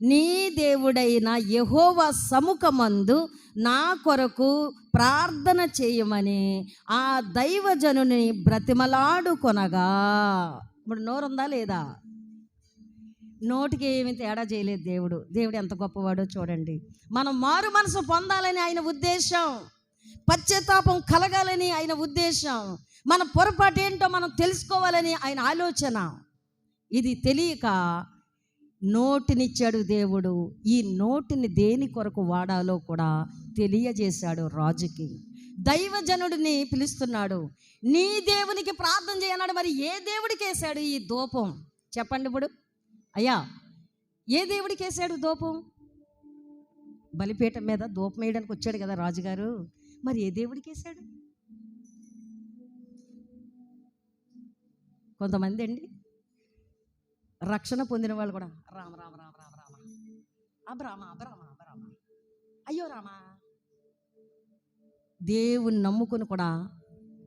నీ దేవుడైన యెహోవా సముఖమందు నా కొరకు ప్రార్థన చేయమని ఆ దైవజనుని బ్రతిమలాడుకొనగా. ఇప్పుడు నోరుందా లేదా? నోటికి ఏమి తేడా చేయలేదు దేవుడు. దేవుడు ఎంత గొప్పవాడో చూడండి. మనం మారు మనసు పొందాలని ఆయన ఉద్దేశం, పశ్చాత్తాపం కలగాలని ఆయన ఉద్దేశం, మన పొరపాటు ఏంటో మనం తెలుసుకోవాలని ఆయన ఆలోచన. ఇది తెలియక నోటినిచ్చాడు దేవుడు. ఈ నోటిని దేని కొరకు వాడాలో కూడా తెలియజేశాడు రాజుకి. దైవజనుడిని పిలుస్తున్నాడు. నీ దేవునికి ప్రార్థన చేయన్నాడు. మరి ఏ దేవుడికి వేశాడు ఈ ధూపం? చెప్పండి ఇప్పుడు. అయ్యా, ఏ దేవుడికి వేశాడు ధూపం? బలిపీఠం మీద ధూపం వేయడానికి వచ్చాడు కదా రాజుగారు. మరి ఏ దేవుడికి వేశాడు? కొంతమంది అండి రక్షణ పొందిన వాళ్ళు కూడా రామ రామ రామ రామ రామ అబ్రామ అబ్రామ అబ్రామ అయ్యో రామా. దేవుని నమ్ముకుని కూడా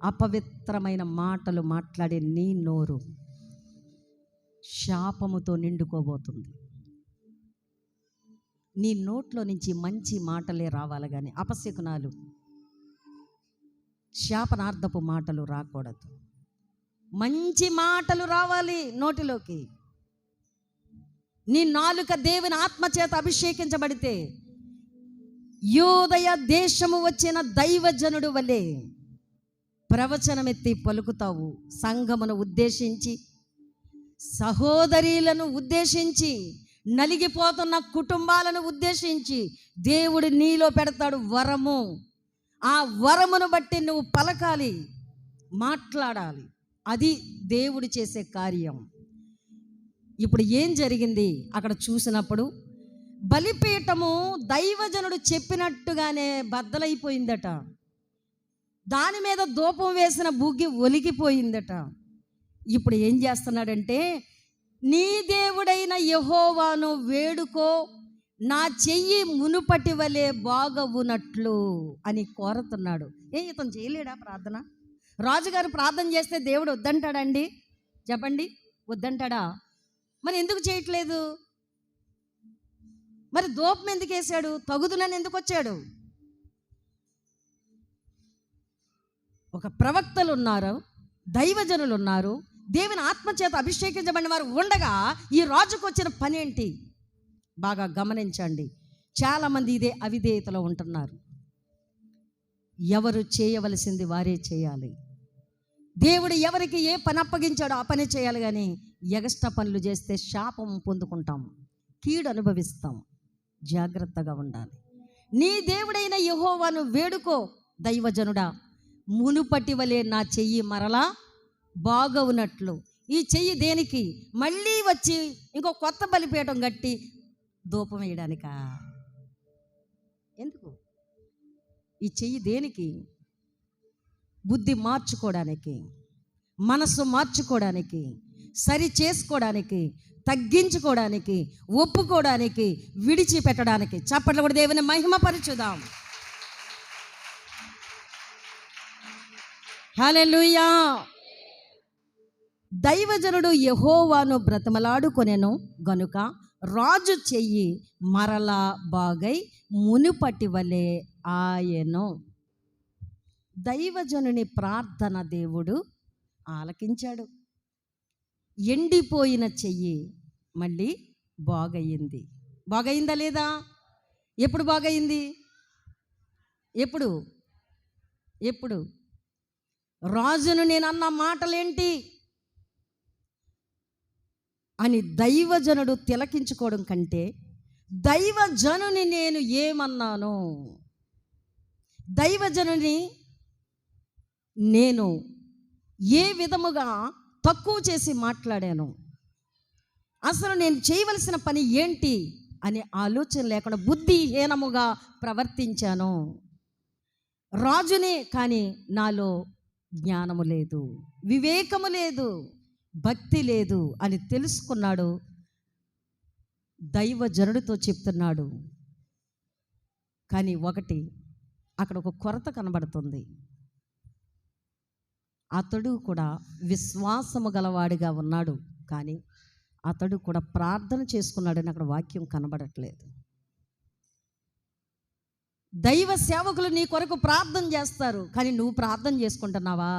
అపవిత్రమైన మాటలు మాట్లాడే నీ నోరు శాపముతో నిండుకోబోతుంది. నీ నోట్లో నుంచి మంచి మాటలే రావాలి కానీ అపశకునాలు, శాపనార్థపు మాటలు రాకూడదు. మంచి మాటలు రావాలి నోటిలోకి. నీ నాలుక దేవుని ఆత్మచేత అభిషేకించబడితే యూదయ దేశము వచ్చిన దైవజనుడు వలె ప్రవచనమెత్తి పలుకుతావు. సంఘమును ఉద్దేశించి, సహోదరీలను ఉద్దేశించి, నలిగిపోతున్న కుటుంబాలను ఉద్దేశించి దేవుడు నీలో పెడతాడు వరము. ఆ వరమును బట్టి నువ్వు పలకాలి, మాట్లాడాలి. అది దేవుడు చేసే కార్యం. ఇప్పుడు ఏం జరిగింది అక్కడ చూసినప్పుడు? బలిపీఠము దైవజనుడు చెప్పినట్టుగానే బద్దలైపోయిందట. దాని మీద ధూపం వేసిన బుగ్గి ఒలిగిపోయిందట. ఇప్పుడు ఏం చేస్తున్నాడంటే, నీ దేవుడైన యెహోవాను వేడుకో, నా చెయ్యి మునుపటి వలె బాగవునట్లు అని కోరుతున్నాడు. ఇతను చేయలేడా ప్రార్థన? రాజుగారు ప్రార్థన చేస్తే దేవుడు వద్దంటాడండి? చెప్పండి, వద్దంటాడా? మరి ఎందుకు చేయట్లేదు? మరి ధూపం ఎందుకు వేశాడు? తగుదునని ఎందుకు వచ్చాడు? ఒక ప్రవక్తలు ఉన్నారు, దైవజనులు ఉన్నారు, దేవుని ఆత్మచేత అభిషేకించబడిన వారు ఉండగా ఈ రాజుకు వచ్చిన పని ఏంటి? బాగా గమనించండి. చాలామంది ఇదే అవిధేయతలో ఉంటున్నారు. ఎవరు చేయవలసింది వారే చేయాలి. దేవుడు ఎవరికి ఏ పని అప్పగించాడో ఆ పని చేయాలి. కానీ ఎగస్ట్రా పనులు చేస్తే శాపం పొందుకుంటాం, కీడు అనుభవిస్తాం. జాగ్రత్తగా ఉండాలి. నీ దేవుడైన యెహోవాను వేడుకో. దైవజనుడా, మునుపటి వలె నా చెయ్యి మరలా బాగవునట్లు. ఈ చెయ్యి దేనికి? మళ్ళీ వచ్చి ఇంకో కొత్త బలిపీఠం కట్టి ధూపం వేయడానికా? ఎందుకు ఈ చెయ్యి దేనికి? బుద్ధి మార్చుకోవడానికి, మనసు మార్చుకోవడానికి, సరి చేసుకోవడానికి, తగ్గించుకోవడానికి, ఒప్పుకోవడానికి, విడిచిపెట్టడానికి. చప్పట్లు కూడా దేవుని మహిమపరచుదాం. హల్లెలూయా. దైవజనుడు యెహోవాను బ్రతమలాడుకొనెను గనుక రాజు చెయ్యి మరలా బాగై మునుపటి వలె ఆయెను. దైవజనుని ప్రార్థన దేవుడు ఆలకించాడు. ఎండిపోయిన చెయ్యి మళ్ళీ బాగయింది. బాగయిందా లేదా? ఎప్పుడు బాగయింది? ఎప్పుడు రాజును నేను అన్న మాటలేంటి అని దైవజనుడు తిలకించుకోవడం కంటే, దైవజనుని నేను ఏమన్నాను, దైవజనుని నేను ఏ విధముగా తక్కువ చేసి మాట్లాడాను, అసలు నేను చేయవలసిన పని ఏంటి అనే ఆలోచన లేకుండా బుద్ధిహీనముగా ప్రవర్తించాను. రాజునే కానీ నాలో జ్ఞానము లేదు, వివేకము లేదు, భక్తి లేదు అని తెలుసుకున్నాడు. దైవజనుడితో చెప్తున్నాడు. కానీ ఒకటి, అక్కడ ఒక కొరత కనబడుతుంది. అతడు కూడా విశ్వాసము గలవాడిగా ఉన్నాడు, కానీ అతడు కూడా ప్రార్థన చేసుకున్నాడని అక్కడ వాక్యం కనబడట్లేదు. దైవ సేవకులు నీ కొరకు ప్రార్థన చేస్తారు, కానీ నువ్వు ప్రార్థన చేసుకుంటున్నావా?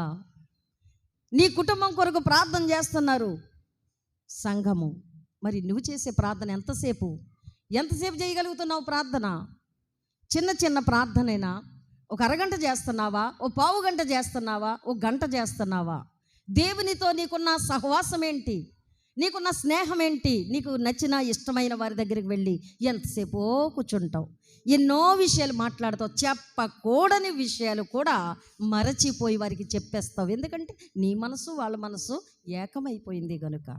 నీ కుటుంబం కొరకు ప్రార్థన చేస్తున్నారు సంఘము, మరి నువ్వు చేసే ప్రార్థన ఎంతసేపు చేయగలుగుతున్నావు? ప్రార్థన చిన్న చిన్న ప్రార్థనైనా ఒక అరగంట చేస్తున్నావా, ఓ పావు గంట చేస్తున్నావా, ఓ గంట చేస్తున్నావా? దేవునితో నీకున్న సహవాసం ఏంటి? నీకున్న స్నేహం ఏంటి? నీకు నచ్చిన ఇష్టమైన వారి దగ్గరికి వెళ్ళి ఎంతసేపో కూర్చుంటావు, ఎన్నో విషయాలు మాట్లాడతావు, చెప్పకూడని విషయాలు కూడా మరచిపోయి వారికి చెప్పేస్తావు. ఎందుకంటే నీ మనసు వాళ్ళ మనసు ఏకమైపోయింది కనుక.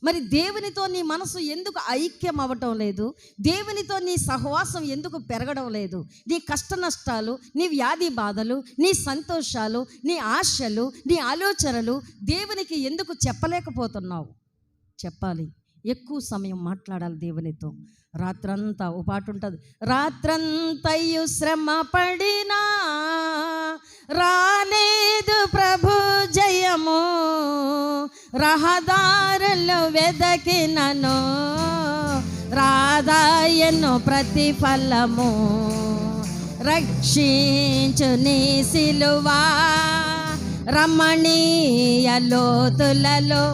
మరి దేవునితో నీ మనసు ఎందుకు ఐక్యం అవ్వటం లేదు? దేవునితో నీ సహవాసం ఎందుకు పెరగడం లేదు? నీ కష్ట నష్టాలు, నీ వ్యాధి బాధలు, నీ సంతోషాలు, నీ ఆశలు, నీ ఆలోచనలు దేవునికి ఎందుకు చెప్పలేకపోతున్నావు? చెప్పాలి, ఎక్కువ సమయం మాట్లాడాలి దేవునితో. రాత్రంతా ఓ పాట ఉంటుంది, రాత్రంతయు శ్రమ పడినా రాలేదు ప్రభు జయము, రహదారులు వెదకినను రాదాయను ప్రతిఫలము, రక్షించు నీ సిలువా రమణీయ లోతులలో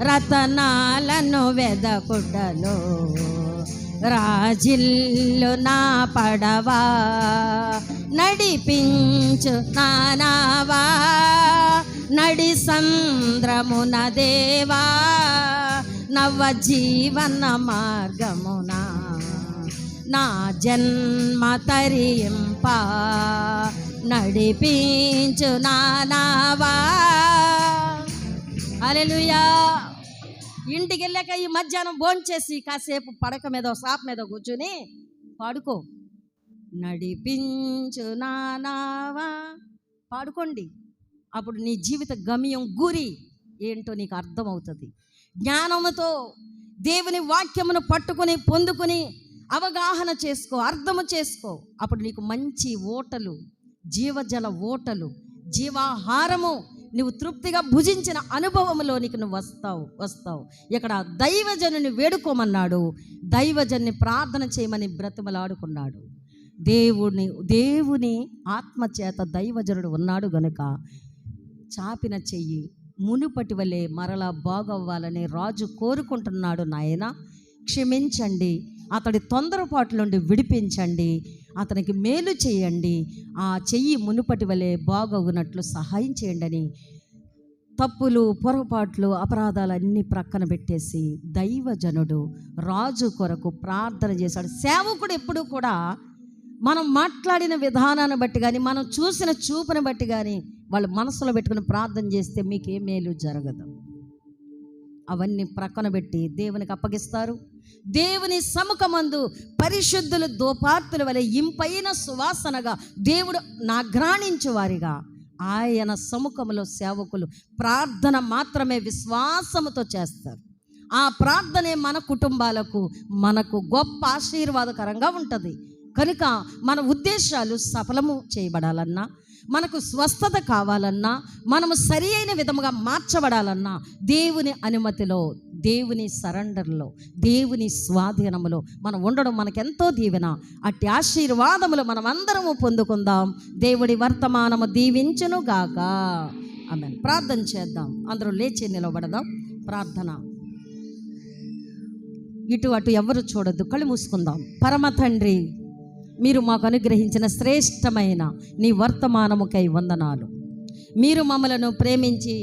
రతనాలను వెదకుటలో రాజిల్లు నా పడవా, నడిపించు నానావా నడి సంద్రమున దేవా, నవ జీవన మార్గమున నా జన్మ తరింప, నడిపించు నానావా. హల్లెలూయా. ఇంటికి వెళ్ళాక ఈ మధ్యాహ్నం భోంచేసి కాసేపు పడక మీద సాప్ మీద కూర్చుని పాడుకో, నడిపించు నానావా పాడుకోండి. అప్పుడు నీ జీవిత గమ్యం గురి ఏంటో నీకు అర్థమవుతుంది. జ్ఞానముతో దేవుని వాక్యమును పట్టుకొని పొందుకొని అవగాహన చేసుకో, అర్థము చేసుకో. అప్పుడు నీకు మంచి ఓటలు, జీవజల ఓటలు, జీవాహారము నువ్వు తృప్తిగా భుజించిన అనుభవంలోనికి నువ్వు వస్తావు. ఇక్కడ దైవజనుని వేడుకోమన్నాడు, దైవజన్ని ప్రార్థన చేయమని బ్రతిమలాడుకున్నాడు. దేవుని ఆత్మచేత దైవజనుడు ఉన్నాడు గనుక చాపిన చెయ్యి మునుపటి వలె మరలా బాగవ్వాలని రాజు కోరుకుంటున్నాడు. నాయన క్షమించండి, అతడి తొందరపాటు నుండి విడిపించండి, అతనికి మేలు చేయండి, ఆ చెయ్యి మునుపటి వలె బాగవునట్లు సహాయం చేయండి అని తప్పులు, పొరపాట్లు, అపరాధాలన్నీ ప్రక్కన పెట్టేసి దైవజనుడు రాజు కొరకు ప్రార్థన చేశాడు. సేవకుడు ఎప్పుడు కూడా మనం మాట్లాడిన విధానాన్ని బట్టి కానీ, మనం చూసిన చూపుని బట్టి కానీ వాళ్ళు మనసులో పెట్టుకుని ప్రార్థన చేస్తే మీకు ఏ మేలు జరగదు. అవన్నీ ప్రక్కన పెట్టి దేవునికి అప్పగిస్తారు. దేవుని సముఖమందు పరిశుద్ధులు ధూపార్తుల వలె ఇంపైన సువాసనగా దేవుడు నాగ్రాణించు వారిగా ఆయన సముఖంలో సేవకులు ప్రార్థన మాత్రమే విశ్వాసముతో చేస్తారు. ఆ ప్రార్థనే మన కుటుంబాలకు మనకు గొప్ప ఆశీర్వాదకరంగా ఉంటుంది. కనుక మన ఉద్దేశాలు సఫలము చేయబడాలన్నా, మనకు స్వస్థత కావాలన్నా, మనము సరి అయిన విధముగా మార్చబడాలన్నా దేవుని అనుమతిలో, దేవుని సరెండర్లో, దేవుని స్వాధీనములో మనం ఉండడం మనకెంతో దీవెన. అట్టి ఆశీర్వాదములు మనం అందరము పొందుకుందాం. దేవుడి వర్తమానము దీవించును గాక. ఆమేన్. ప్రార్థన చేద్దాం. అందరూ లేచి నిలబడదాం. ప్రార్థన. ఇటు అటు ఎవరు చూడొద్దు, కళ్ళు మూసుకుందాం. పరమ తండ్రి, మీరు మాకు అనుగ్రహించిన శ్రేష్టమైన నీ వర్తమానముకై వందనాలు. మీరు మమ్మలను ప్రేమించి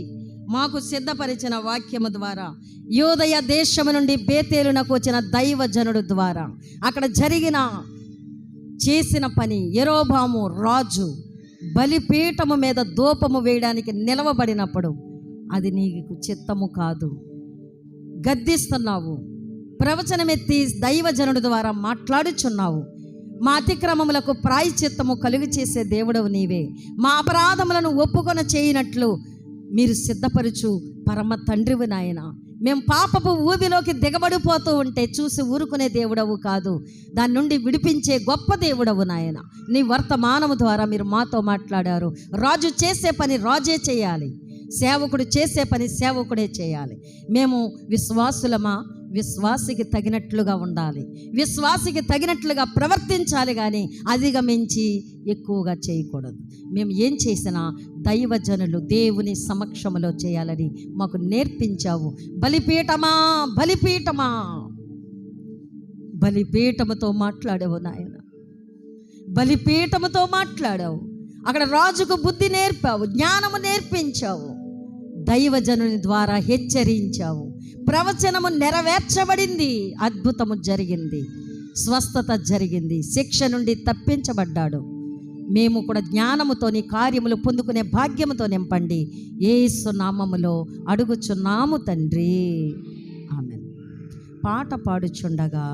మాకు సిద్ధపరిచిన వాక్యము ద్వారా, యోదయ దేశము నుండి బేతేలునకు వచ్చిన దైవజనుడు ద్వారా అక్కడ చేసిన పని, యెరోబాము రాజు బలిపీఠము మీద ధూపము వేయడానికి నిలవబడినప్పుడు అది నీకు చిత్తము కాదు. గద్దిస్తున్నావు, ప్రవచనమెత్తి దైవజనుడి ద్వారా మాట్లాడుచున్నావు. మా అతిక్రమములకు ప్రాయశ్చిత్తము కలుగు చేసే దేవుడవు నీవే. మా అపరాధములను ఒప్పుకొన చేయనట్లు మీరు సిద్ధపరచు పరమ తండ్రివి నాయన. మేము పాపపు ఊబిలోకి దిగబడిపోతూ ఉంటే చూసి ఊరుకునే దేవుడవు కాదు, దాని నుండి విడిపించే గొప్ప దేవుడవు నాయన. నీ వర్తమానము ద్వారా మీరు మాతో మాట్లాడారు. రాజు చేసే పని రాజే చేయాలి, సేవకుడు చేసే పని సేవకుడే చేయాలి. మేము విశ్వాసులమా? విశ్వాసికి తగినట్లుగా ఉండాలి, విశ్వాసికి తగినట్లుగా ప్రవర్తించాలి, కానీ అధిగమించి ఎక్కువగా చేయకూడదు. మేము ఏం చేసినా దైవజనులు దేవుని సమక్షంలో చేయాలని మాకు నేర్పించావు. బలిపీఠమా, బలిపీఠమా, బలిపీఠముతో మాట్లాడావు నాయన. బలిపీఠముతో మాట్లాడావు. అక్కడ రాజుకు బుద్ధి నేర్పావు, జ్ఞానము నేర్పించావు, దైవజనుని ద్వారా హెచ్చరించావు. ప్రవచనము నెరవేర్చబడింది, అద్భుతము జరిగింది, స్వస్థత జరిగింది, శిక్ష నుండి తప్పించబడ్డాడు. మేము కూడా జ్ఞానముతో నీ కార్యములు పొందుకునే భాగ్యముతో నింపండి. యేసు నామములో అడుగుచున్నాము తండ్రి. ఆమేన్. పాట పాడుచుండగా